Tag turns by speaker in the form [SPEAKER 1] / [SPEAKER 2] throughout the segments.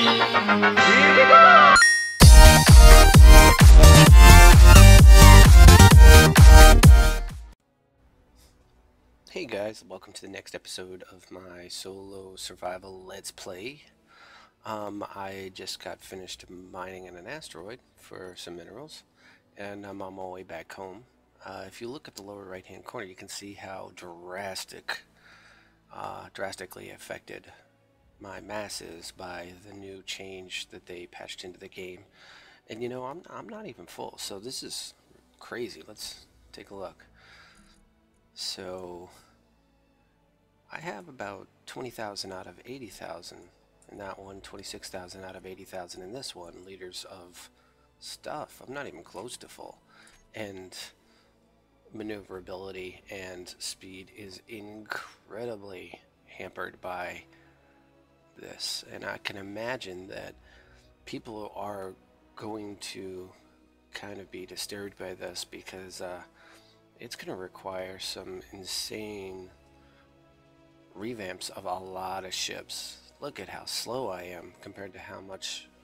[SPEAKER 1] Hey guys, welcome to the next episode of my solo survival let's play. I just got finished mining in an asteroid for some minerals, and I'm on my way back home. If you look at the lower right hand corner, you can see how drastically affected my mass is by the new change that they patched into the game. And you know, I'm not even full, so this is crazy. Let's take a look. So I have about 20,000 out of 80,000 in that one, 26,000 out of 80,000 in this one, liters of stuff. I'm not even close to full. And maneuverability and speed is incredibly hampered by this. And I can imagine that people are going to kind of be disturbed by this because it's going to require some insane revamps of a lot of ships. Look at how slow I am compared to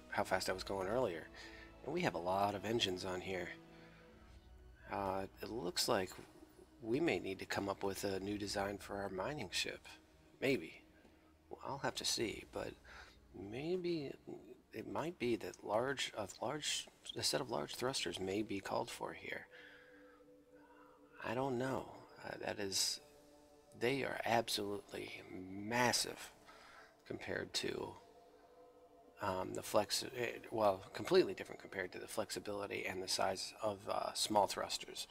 [SPEAKER 1] how fast I was going earlier. And we have a lot of engines on here. It looks like we may need to come up with a new design for our mining ship. Maybe. Well, I'll have to see, but maybe it might be that a set of large thrusters may be called for here. I don't know. They are absolutely massive compared to completely different compared to the flexibility and the size of small thrusters,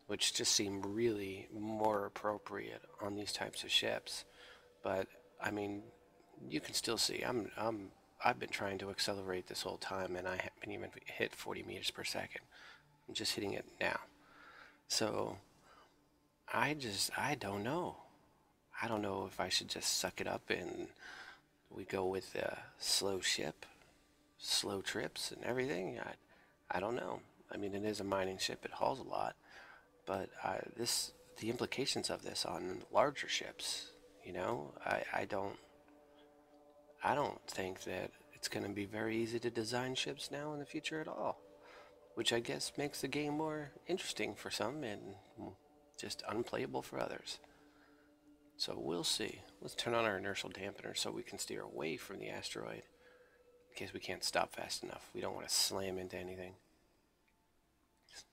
[SPEAKER 1] which just seem really more appropriate on these types of ships. But I mean, you can still see I've been trying to accelerate this whole time, and I haven't even hit 40 meters per second. I'm just hitting it now. So I don't know. I don't know if I should just suck it up and we go with a slow ship, slow trips and everything. I don't know. I mean, it is a mining ship. It hauls a lot, but the implications of this on larger ships, you know, I don't think that it's going to be very easy to design ships now in the future at all, which I guess makes the game more interesting for some and just unplayable for others. So we'll see. Let's turn on our inertial dampener so we can steer away from the asteroid in case we can't stop fast enough. We don't want to slam into anything.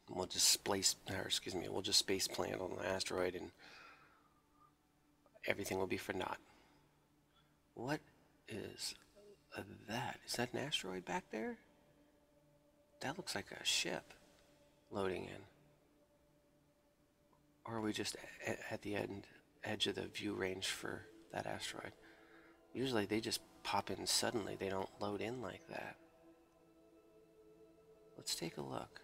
[SPEAKER 1] We'll just space plant on the asteroid and everything will be for naught. What is that? Is that an asteroid back there? That looks like a ship loading in. Or are we just at the edge of the view range for that asteroid? Usually they just pop in suddenly. They don't load in like that. Let's take a look.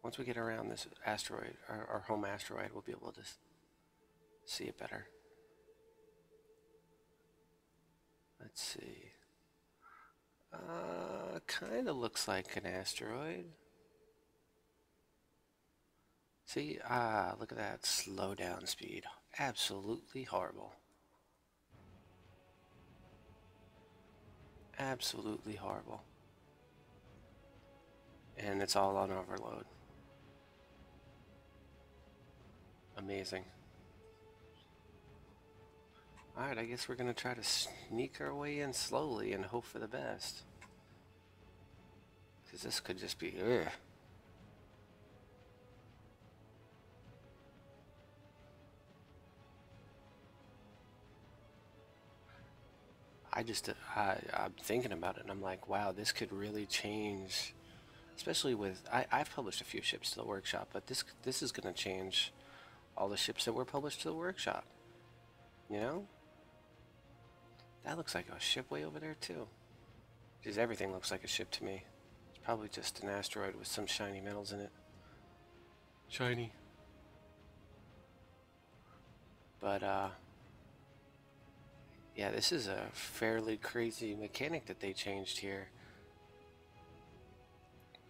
[SPEAKER 1] Once we get around this asteroid, our home asteroid, we'll be able to see it better. Let's see. Kind of looks like an asteroid. See, look at that slow down speed. Absolutely horrible. Absolutely horrible. And it's all on overload. Amazing. Alright, I guess we're going to try to sneak our way in slowly and hope for the best. Because this could just be... ugh. I'm thinking about it and I'm like, wow, this could really change, especially with, I've published a few ships to the workshop, but this is going to change all the ships that were published to the workshop, you know? That looks like a ship way over there too. Because everything looks like a ship to me. It's probably just an asteroid with some shiny metals in it. Shiny. But, yeah, this is a fairly crazy mechanic that they changed here.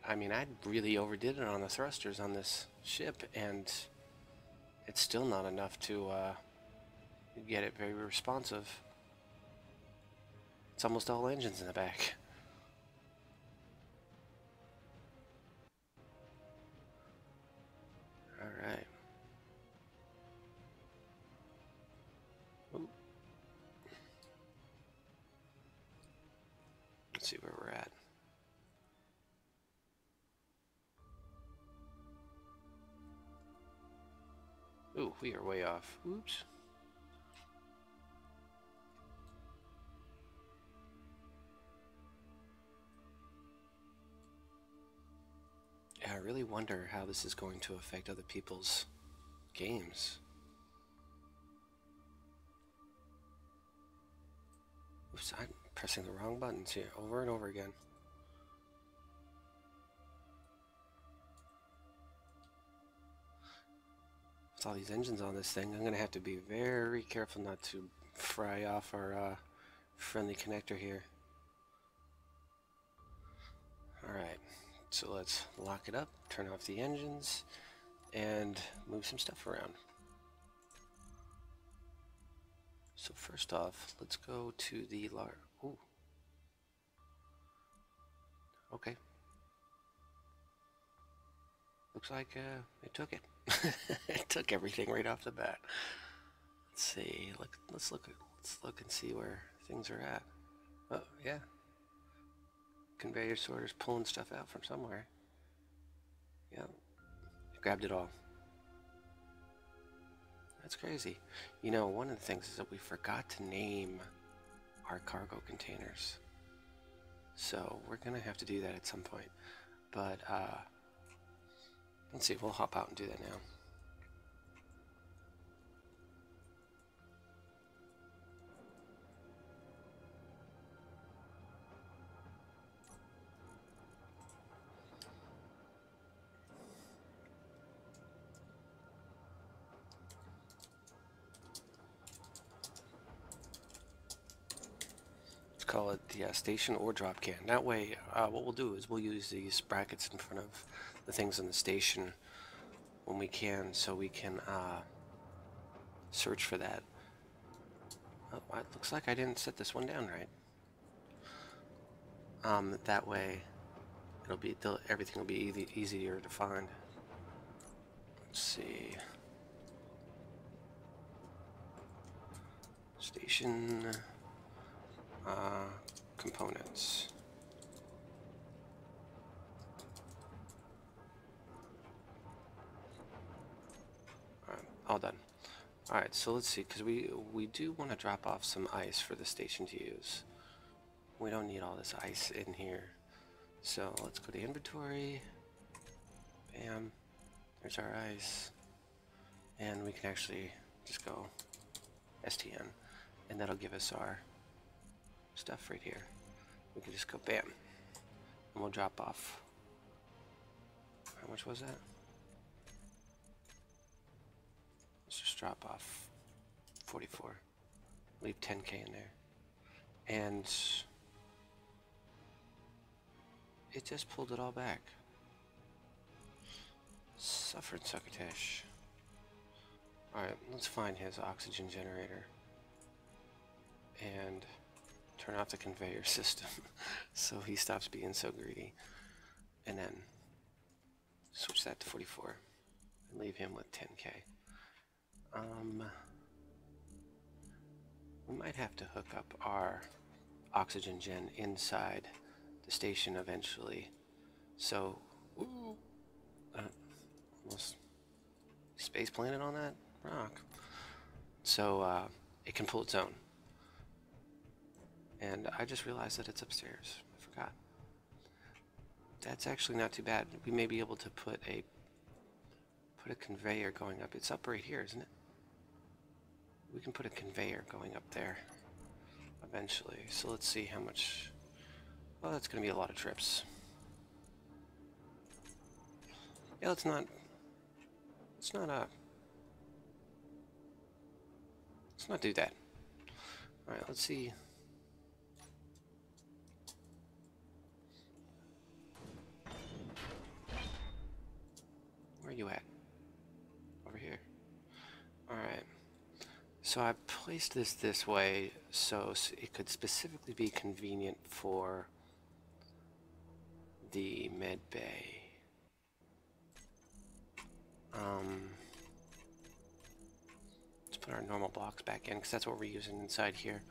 [SPEAKER 1] I mean, I really overdid it on the thrusters on this ship, and it's still not enough to get it very responsive. It's almost all engines in the back. Let's see where we're at. Ooh, we are way off. Oops. Yeah, I really wonder how this is going to affect other people's games. Oops, I'm pressing the wrong buttons here over and over again. With all these engines on this thing, I'm going to have to be very careful not to fry off our friendly connector here. Alright, so let's lock it up, turn off the engines, and move some stuff around. So first off, let's go to the ooh. Okay. Looks like it took it. It took everything right off the bat. Let's see. Let's look and see where things are at. Oh yeah. Conveyor sorters pulling stuff out from somewhere. Yeah. Grabbed it all. That's crazy. You know, one of the things is that we forgot to name our cargo containers. So we're gonna have to do that at some point. But let's see, we'll hop out and do that now. Call it the station or drop can. That way, what we'll do is we'll use these brackets in front of the things in the station when we can, so we can search for that. Oh, it looks like I didn't set this one down right. That way, everything will be easier to find. Let's see. Station components. Alright, all done. Alright, so let's see, because we do want to drop off some ice for the station to use. We don't need all this ice in here. So let's go to inventory. Bam. There's our ice. And we can actually just go STN. And that'll give us our stuff right here. We can just go bam. And we'll drop off. How much was that? Let's just drop off 44. Leave 10K in there. And it just pulled it all back. Suffered Succotash. Alright, let's find his oxygen generator. And turn off the conveyor system so he stops being so greedy. And then switch that to 44 and leave him with 10K. We might have to hook up our oxygen gen inside the station eventually. So, almost space planet on that rock. So it can pull its own. And I just realized that it's upstairs. I forgot. That's actually not too bad. We may be able to put a conveyor going up. It's up right here, isn't it? We can put a conveyor going up there eventually. So let's see how much. Well, that's going to be a lot of trips. Yeah, let's not do that. All right, let's see. Where are you at? Over here. All right. So I placed this way so it could specifically be convenient for the med bay. Let's put our normal blocks back in because that's what we're using inside here.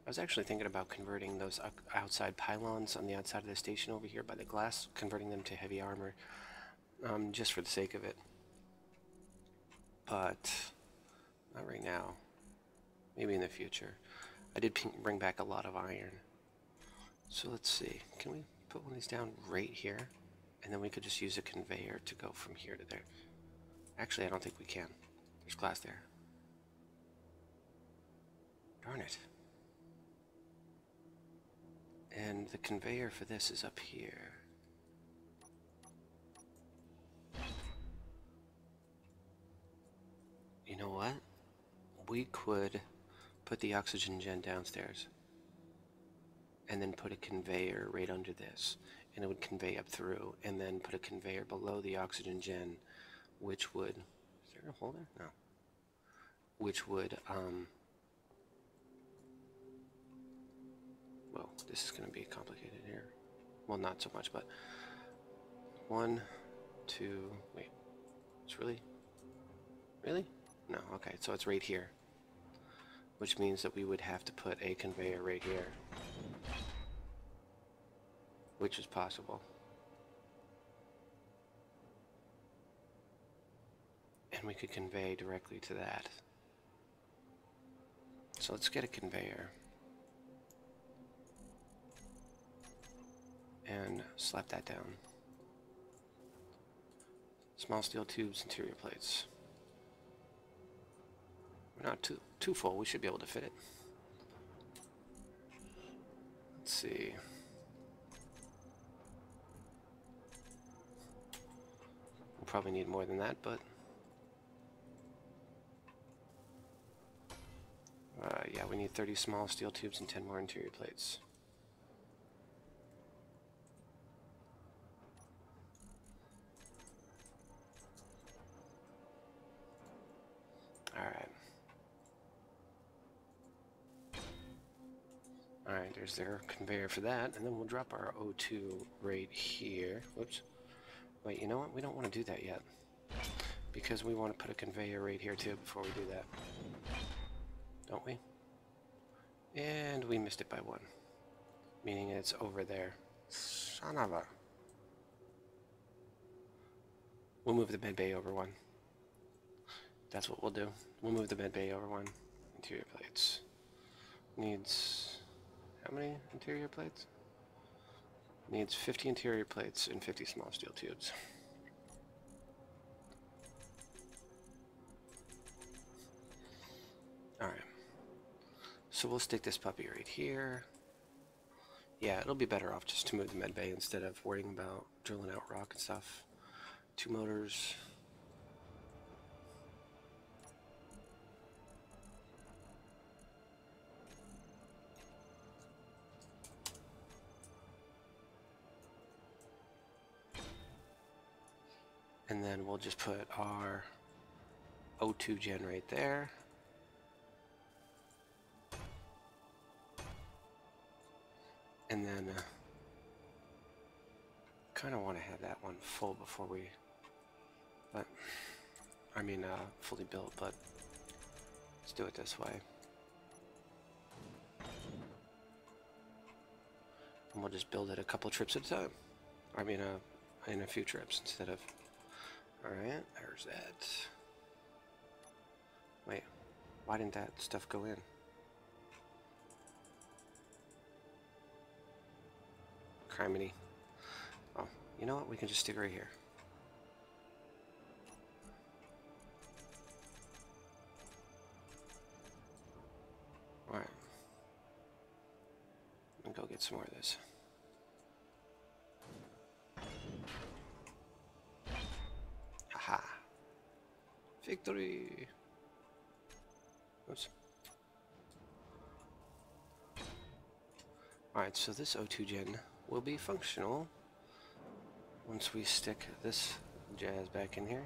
[SPEAKER 1] I was actually thinking about converting those outside pylons on the outside of the station over here by the glass, converting them to heavy armor, just for the sake of it. But not right now. Maybe in the future. I did bring back a lot of iron. So let's see. Can we put one of these down right here? And then we could just use a conveyor to go from here to there. Actually, I don't think we can. There's glass there. Darn it. And the conveyor for this is up here. You know what? We could put the oxygen gen downstairs and then put a conveyor right under this, and it would convey up through, and then put a conveyor below the oxygen gen, which would, is there a hole there? No. Which would, well, this is going to be complicated here. Well, not so much, but 1, 2, wait, it's really? No, okay, so it's right here, which means that we would have to put a conveyor right here, which is possible. And we could convey directly to that. So let's get a conveyor and slap that down. Small steel tubes, interior plates. We're not too full, we should be able to fit it. Let's see. We'll probably need more than that, but yeah, we need 30 small steel tubes and 10 more interior plates. Alright, there's their conveyor for that, and then we'll drop our O2 right here. Whoops. Wait, you know what? We don't want to do that yet, because we want to put a conveyor right here too before we do that. Don't we? And we missed it by 1, meaning it's over there. Son of a... We'll move the med bay over 1. That's what we'll do. We'll move the med bay over 1. Interior plates. Needs... How many interior plates? Needs 50 interior plates and 50 small steel tubes. Alright. So we'll stick this puppy right here. Yeah, it'll be better off just to move the med bay instead of worrying about drilling out rock and stuff. 2 motors. And then we'll just put our O2 gen right there. And then kind of want to have that one full before we, but I mean fully built, but let's do it this way. And we'll just build it a couple trips at a time. I mean in a few trips instead of... Alright, there's that. Wait, why didn't that stuff go in? Criminy. Oh, you know what? We can just stick right here. Alright. I'll go get some more of this. Haha. Victory! Oops. Alright, so this O2 gen will be functional once we stick this jazz back in here.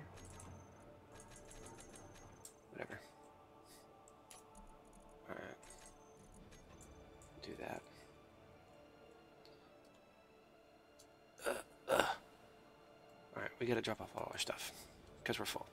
[SPEAKER 1] Whatever. Alright. Do that. Alright, we gotta drop off all our stuff because we're full.